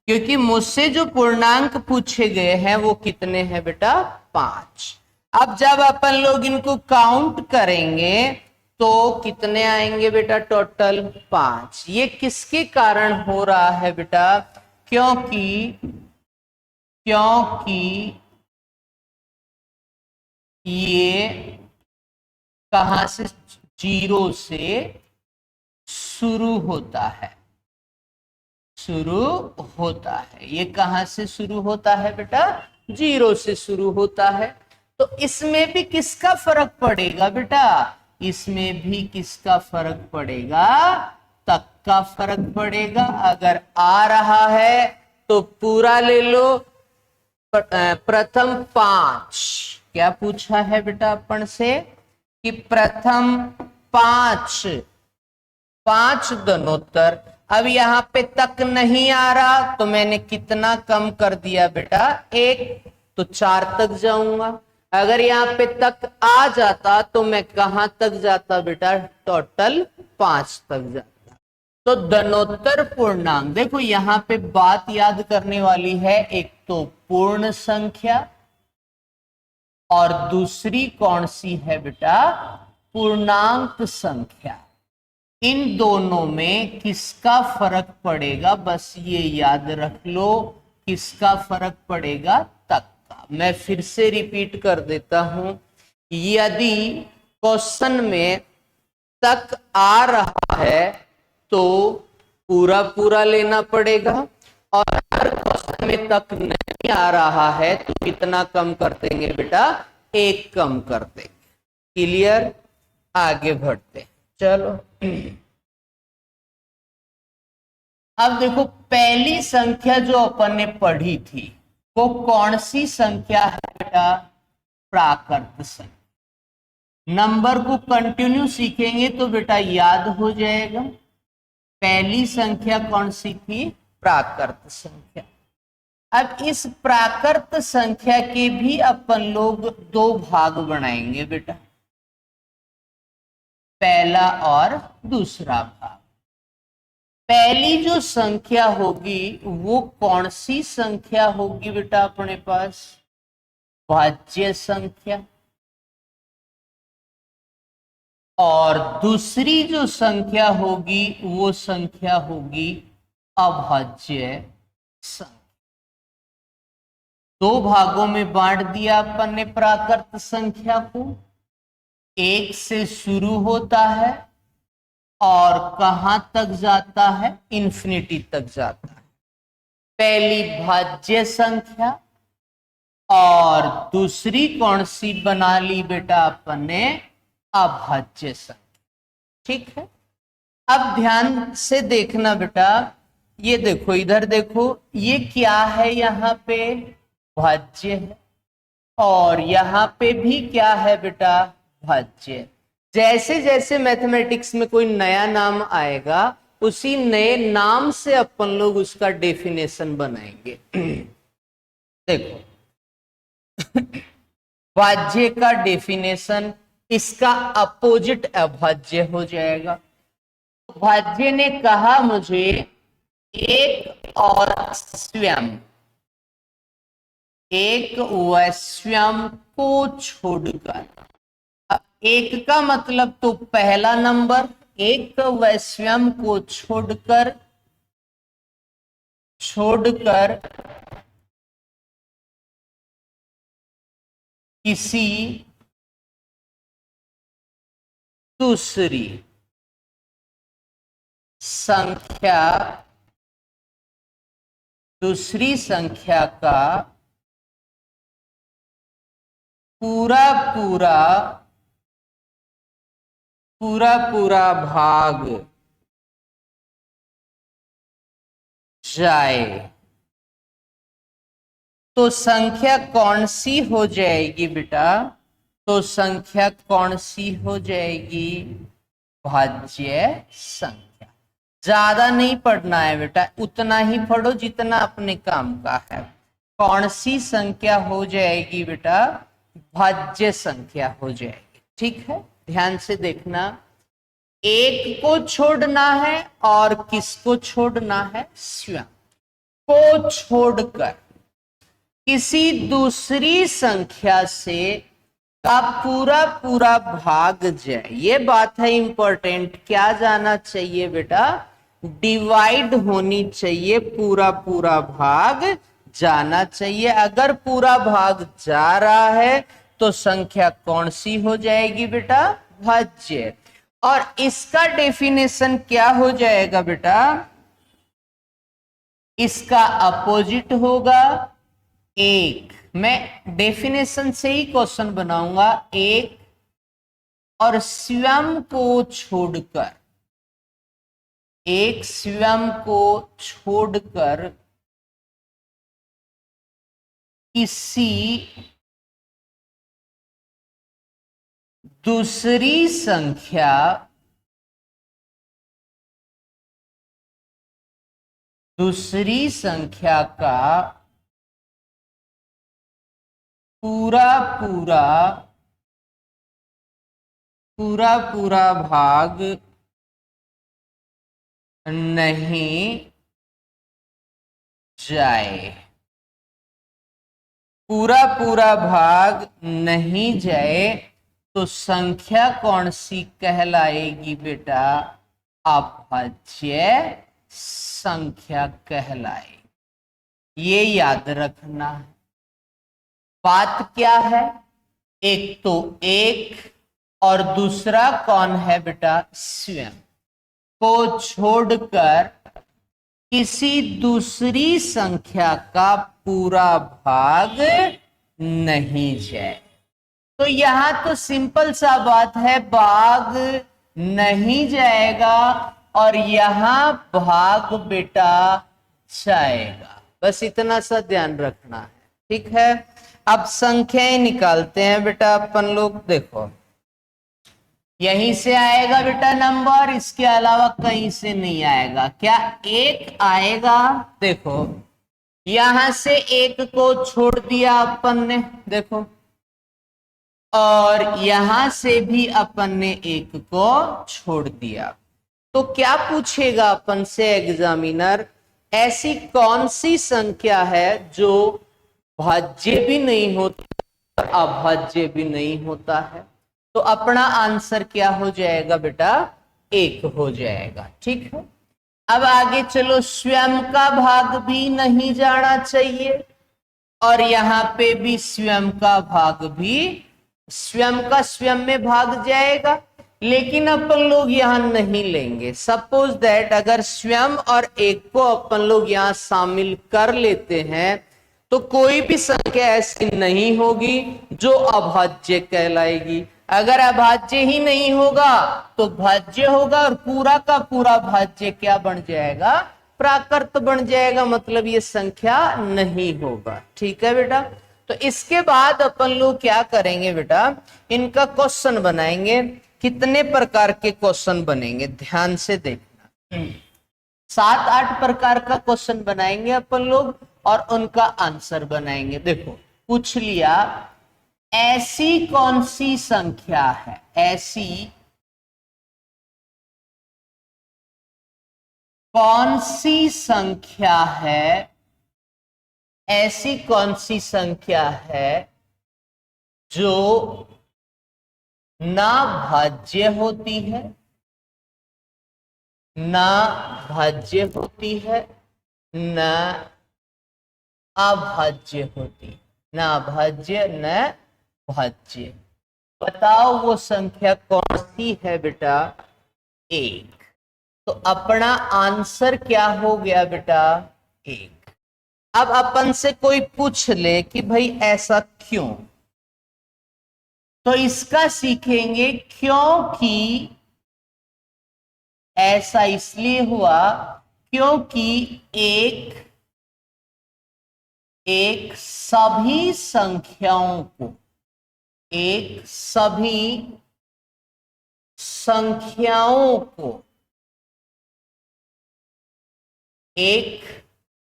क्योंकि मुझसे जो पूर्णांक पूछे गए हैं वो कितने हैं बेटा? 5। अब जब अपन लोग इनको काउंट करेंगे तो कितने आएंगे बेटा? टोटल 5। ये किसके कारण हो रहा है बेटा? क्योंकि ये कहां से? 0 से शुरू होता है, ये कहां से शुरू होता है बेटा? 0 से शुरू होता है। तो इसमें भी किसका फर्क पड़ेगा बेटा? इसमें भी किसका फर्क पड़ेगा? तक का फर्क पड़ेगा। अगर आ रहा है तो पूरा ले लो। प्रथम 5 क्या पूछा है बेटा अपन से? कि प्रथम 5 धनोत्तर। अब यहां पे तक नहीं आ रहा तो मैंने कितना कम कर दिया बेटा? 1, तो 4 तक जाऊंगा। अगर यहाँ पे तक आ जाता तो मैं कहां तक जाता बेटा? टोटल 5 तक जाता। तो धनोत्तर पूर्णांक, देखो यहां पे बात याद करने वाली है। एक तो पूर्ण संख्या और दूसरी कौन सी है बेटा? पूर्णांक संख्या। इन दोनों में किसका फर्क पड़ेगा? बस ये याद रख लो, किसका फर्क पड़ेगा? तक का। मैं फिर से रिपीट कर देता हूं, यदि क्वेश्चन में तक आ रहा है तो पूरा लेना पड़ेगा, और अगर क्वेश्चन में तक नहीं आ रहा है तो कितना कम कर देंगे बेटा? 1 कम कर देंगे। क्लियर? आगे बढ़ते हैं, चलो। अब देखो पहली संख्या जो अपन ने पढ़ी थी वो कौन सी संख्या है बेटा? प्राकृत संख्या। नंबर को कंटिन्यू सीखेंगे तो बेटा याद हो जाएगा। पहली संख्या कौन सी थी? प्राकृत संख्या। अब इस प्राकृत संख्या के भी अपन लोग 2 भाग बनाएंगे बेटा, पहला और दूसरा भाग। पहली जो संख्या होगी वो कौन सी संख्या होगी बेटा अपने पास? भाज्य संख्या। और दूसरी जो संख्या होगी वो संख्या होगी अभाज्य संख्या। दो भागों में बांट दिया अपन ने प्राकृत संख्या को, एक से शुरू होता है और कहां तक जाता है, इंफिनिटी तक जाता है। पहली भाज्य संख्या और दूसरी कौन सी बना ली बेटा अपन ने, अभाज्य संख्या। ठीक है, अब ध्यान से देखना बेटा, ये देखो इधर देखो, ये क्या है, यहाँ पे भाज्य है और यहाँ पे भी क्या है बेटा, भाज्य। जैसे जैसे मैथमेटिक्स में कोई नया नाम आएगा उसी नए नाम से अपन लोग उसका डेफिनेशन बनाएंगे। देखो भाज्य का डेफिनेशन, इसका अपोजिट अभाज्य हो जाएगा। भाज्य ने कहा मुझे एक और स्वयं, एक वैश्यम को छोड़कर। अब एक का मतलब तो पहला नंबर, एक वैश्यम को छोड़कर किसी दूसरी संख्या का पूरा भाग जाए तो संख्या कौन सी हो जाएगी बेटा, तो संख्या कौन सी हो जाएगी, भाज्य संख्या। ज्यादा नहीं पढ़ना है बेटा, उतना ही पढ़ो जितना अपने काम का है। कौन सी संख्या हो जाएगी बेटा, भाज्य संख्या हो जाएगी। ठीक है, ध्यान से देखना, एक को छोड़ना है और किसको छोड़ना है, स्वयं को छोड़कर किसी दूसरी संख्या से का पूरा भाग जाए। ये बात है इंपॉर्टेंट, क्या जाना चाहिए बेटा, डिवाइड होनी चाहिए, पूरा भाग जाना चाहिए। अगर पूरा भाग जा रहा है तो संख्या कौन सी हो जाएगी बेटा, भाज्य। और इसका डेफिनेशन क्या हो जाएगा बेटा, इसका अपोजिट होगा एक। मैं डेफिनेशन से ही क्वेश्चन बनाऊंगा, एक और स्वयं को छोड़कर, एक स्वयं को छोड़कर किसी दूसरी संख्या का पूरा भाग नहीं जाए, पूरा भाग नहीं जाए तो संख्या कौन सी कहलाएगी बेटा, अभाज्य संख्या कहलाएगी। ये याद रखना है। बात क्या है, एक तो एक और दूसरा कौन है बेटा, स्वयं को छोड़कर किसी दूसरी संख्या का पूरा भाग नहीं जाए। तो यहां तो सिंपल सा बात है, भाग नहीं जाएगा और यहां भाग बेटा जाएगा। बस इतना सा ध्यान रखना है। ठीक है, अब संख्याएं निकालते हैं बेटा अपन लोग। देखो यहीं से आएगा बेटा नंबर, इसके अलावा कहीं से नहीं आएगा। क्या एक आएगा, देखो यहां से एक को छोड़ दिया अपन ने, देखो, और यहां से भी अपन ने एक को छोड़ दिया। तो क्या पूछेगा अपन से एग्जामिनर, ऐसी कौन सी संख्या है जो भाज्य भी नहीं होता और अभाज्य भी नहीं होता है। तो अपना आंसर क्या हो जाएगा बेटा, एक हो जाएगा। ठीक है, अब आगे चलो, स्वयं का भाग भी नहीं जाना चाहिए और यहाँ पे भी स्वयं का भाग भी स्वयं का स्वयं में भाग जाएगा, लेकिन अपन लोग यहां नहीं लेंगे। सपोज दैट अगर स्वयं और एक को अपन लोग यहां शामिल कर लेते हैं तो कोई भी संख्या ऐसी नहीं होगी जो अभाज्य कहलाएगी। अगर अभाज्य ही नहीं होगा तो भाज्य होगा, और पूरा का पूरा भाज्य क्या बन जाएगा? प्राकृत बन जाएगा, मतलब ये संख्या नहीं होगा। ठीक है बेटा, तो इसके बाद अपन लोग क्या करेंगे बेटा, इनका क्वेश्चन बनाएंगे। कितने प्रकार के क्वेश्चन बनेंगे ध्यान से देखना। 7-8 प्रकार का क्वेश्चन बनाएंगे अपन लोग और उनका आंसर बनाएंगे। देखो पूछ लिया, ऐसी कौन सी संख्या है, ऐसी कौन सी संख्या है, ऐसी कौन सी संख्या है जो ना भाज्य होती है, ना भाज्य होती है, ना अभाज्य होती, ना भाज्य न भाज्य। बताओ वो संख्या कौन सी है बेटा? एक। तो अपना आंसर क्या हो गया बेटा? एक। अब अपन से कोई पूछ ले कि भाई ऐसा क्यों, तो इसका सीखेंगे क्योंकि ऐसा इसलिए हुआ क्योंकि एक सभी संख्याओं को, एक सभी संख्याओं को, एक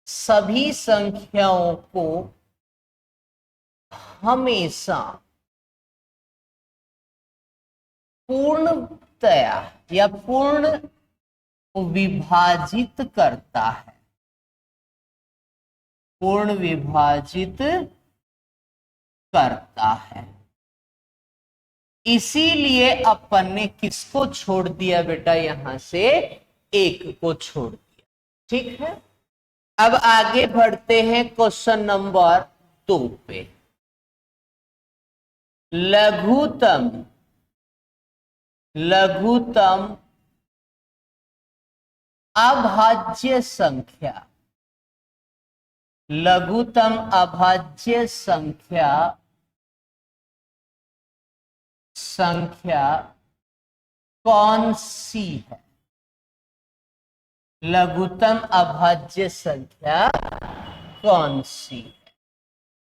सभी संख्याओं को हमेशा पूर्णतया या पूर्ण विभाजित करता है, पूर्ण विभाजित करता है। इसीलिए अपन ने किसको छोड़ दिया बेटा? यहां से एक को छोड़ दिया। ठीक है, अब आगे बढ़ते हैं क्वेश्चन नंबर 2 पे। लघुतम अभाज्य संख्या, लघुतम अभाज्य संख्या कौन सी है? लघुतम अभाज्य संख्या कौन सी है?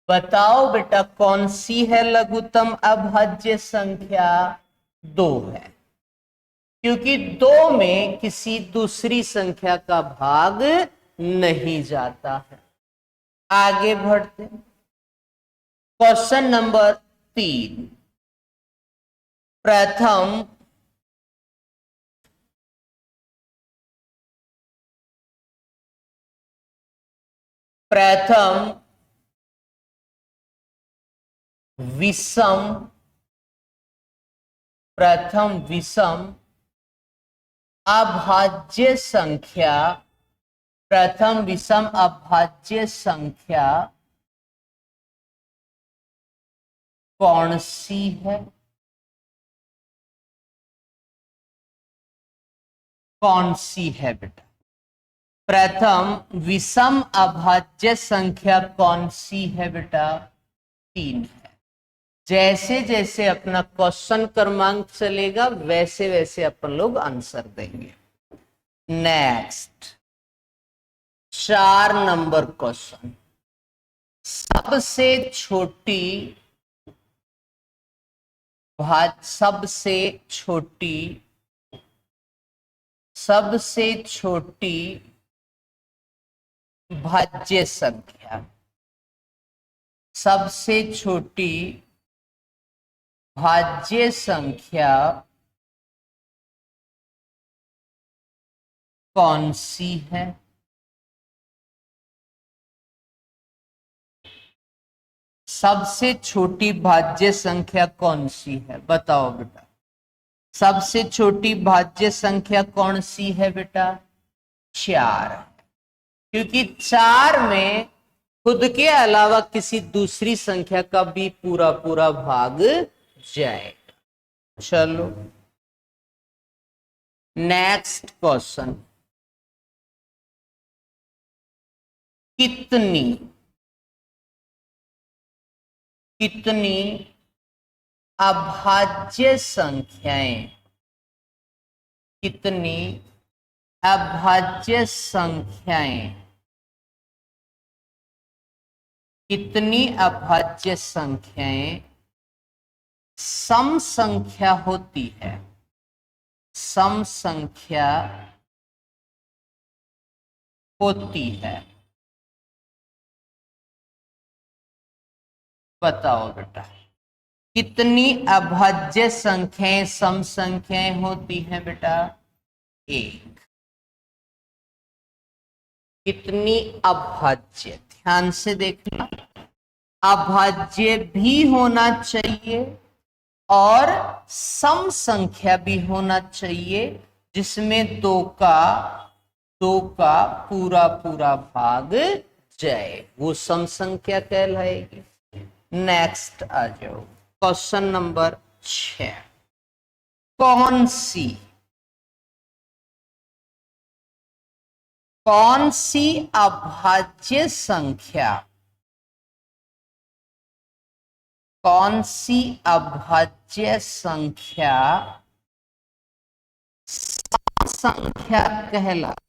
बताओ बेटा कौन सी है लघुतम अभाज्य संख्या? 2 है, क्योंकि 2 में किसी दूसरी संख्या का भाग नहीं जाता है। आगे बढ़ते, क्वेश्चन नंबर 3। प्रथम विषम अभाज्य संख्या, प्रथम विषम अभाज्य संख्या कौन सी है? कौन सी है बेटा? प्रथम विषम अभाज्य संख्या कौन सी है बेटा? 3 है। जैसे जैसे अपना क्वेश्चन क्रमांक चलेगा वैसे वैसे अपन लोग आंसर देंगे। Next 4 number question. सबसे छोटी भाज्य संख्या, सबसे छोटी भाज्य संख्या कौन सी है? सबसे छोटी भाज्य संख्या कौन सी है? बताओ बेटा, सबसे छोटी भाज्य संख्या कौन सी है बेटा? 4, क्योंकि 4 में खुद के अलावा किसी दूसरी संख्या का भी पूरा पूरा भाग जाएगा। चलो नेक्स्ट क्वेश्चन, कितनी कितनी अभाज्य संख्याएं, कितनी अभाज्य संख्याएं, कितनी अभाज्य संख्याएं सम संख्या होती है, सम संख्या होती है? बताओ बेटा, कितनी अभाज्य संख्याएं सम संख्याएं होती हैं बेटा? एक। कितनी अभाज्य, ध्यान से देखना, अभाज्य भी होना चाहिए और सम संख्या भी होना चाहिए, जिसमें दो का पूरा पूरा भाग जाए, वो सम संख्या कहलाएगी। नेक्स्ट आ जाओ, क्वेश्चन नंबर 6, कौन सी अभाज्य संख्या, कौन सी अभाज्य संख्या सम संख्या कहलाती,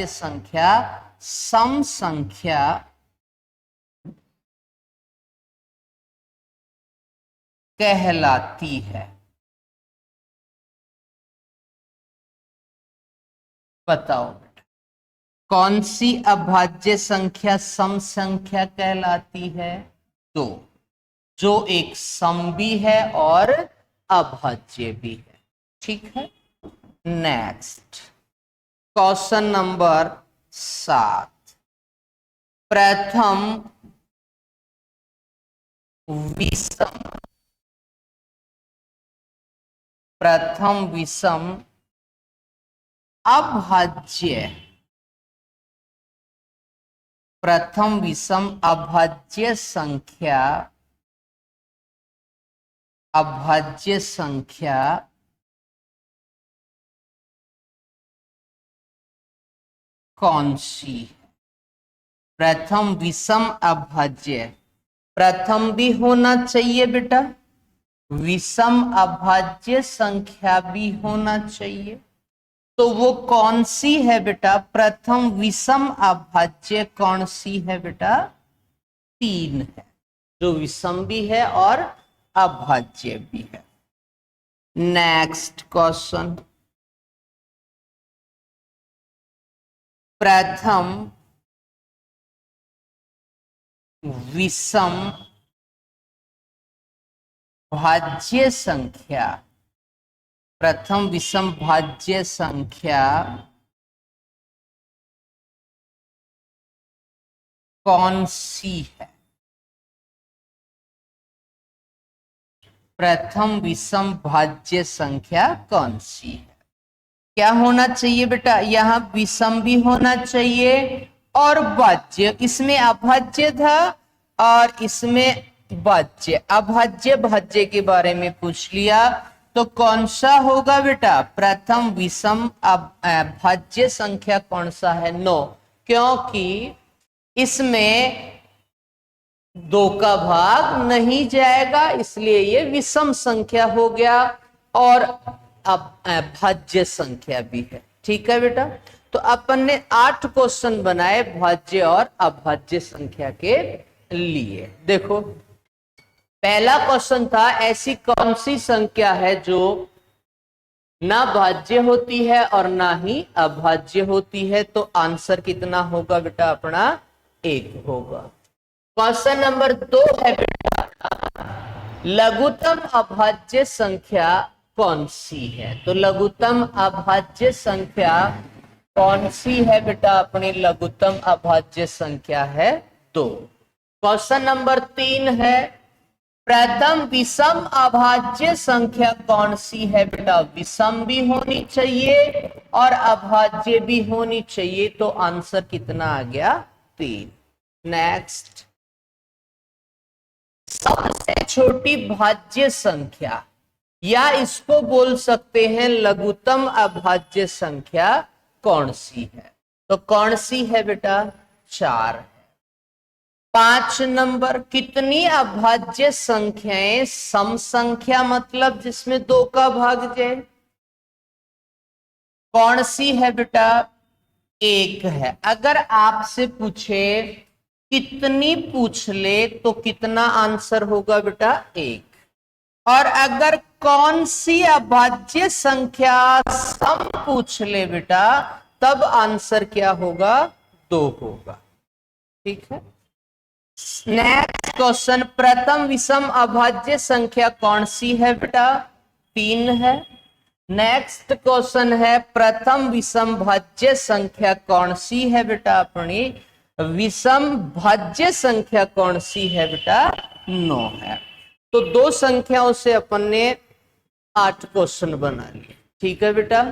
संख्या सम संख्या कहलाती है? बताओ बेटा, कौन सी अभाज्य संख्या सम संख्या कहलाती है? दो, जो एक सम भी है और अभाज्य भी है। ठीक है, नेक्स्ट क्वेश्चन नंबर 7, प्रथम विषम अभाज्य, प्रथम विषम अभाज्य संख्या कौन सी है? प्रथम विषम अभाज्य, प्रथम भी होना चाहिए बेटा, विषम अभाज्य संख्या भी होना चाहिए, तो वो कौन सी है बेटा? प्रथम विषम अभाज्य कौन सी है बेटा? 3 है, जो विषम भी है और अभाज्य भी है। नेक्स्ट क्वेश्चन, प्रथम विषम भाज्य संख्या, प्रथम विषम भाज्य संख्या कौन सी है? प्रथम विषम भाज्य संख्या कौन सी है? क्या होना चाहिए बेटा? यहां विषम भी होना चाहिए और भाज्य, इसमें अभाज्य था और इसमें भाज्य। अभाज्य भाज्य के बारे में पूछ लिया तो कौन सा होगा बेटा? प्रथम विषम भाज्य संख्या कौन सा है? 9, क्योंकि इसमें 2 का भाग नहीं जाएगा, इसलिए ये विषम संख्या हो गया और भाज्य संख्या भी है। ठीक है बेटा, तो अपन ने 8 क्वेश्चन बनाए भाज्य और अभाज्य संख्या के लिए। देखो, पहला क्वेश्चन था, ऐसी कौन सी संख्या है जो ना भाज्य होती है और ना ही अभाज्य होती है? तो आंसर कितना होगा बेटा अपना? 1 होगा। क्वेश्चन नंबर 2 है बेटा, लघुत्तम अभाज्य संख्या कौन सी है? तो लघुत्तम अभाज्य संख्या कौन सी है बेटा? अपनी लघुत्तम अभाज्य संख्या है 2। क्वेश्चन नंबर 3 है, प्रथम विषम अभाज्य संख्या कौन सी है बेटा? विषम भी होनी चाहिए और अभाज्य भी होनी चाहिए, तो आंसर कितना आ गया? 3। नेक्स्ट, सबसे छोटी भाज्य संख्या या इसको बोल सकते हैं लघुत्तम अभाज्य संख्या कौन सी है? तो कौन सी है बेटा? 4 है। 5 नंबर, कितनी अभाज्य संख्याएं सम संख्या मतलब जिसमें 2 का भाग जाए, कौन सी है बेटा? 1 है। अगर आपसे पूछे कितनी पूछ ले तो कितना आंसर होगा बेटा? 1। और अगर कौन सी अभाज्य संख्या सम पूछ ले बेटा, तब आंसर क्या होगा? 2 होगा। ठीक है। नेक्स्ट क्वेश्चन, प्रथम विषम अभाज्य संख्या कौन सी है बेटा? 3 है। नेक्स्ट क्वेश्चन है, प्रथम विषम भाज्य संख्या कौन सी है बेटा? अपनी विषम भाज्य संख्या कौन सी है बेटा? 9 है। तो 2 संख्याओं से अपन ने 8 क्वेश्चन बना लिए। ठीक है बेटा।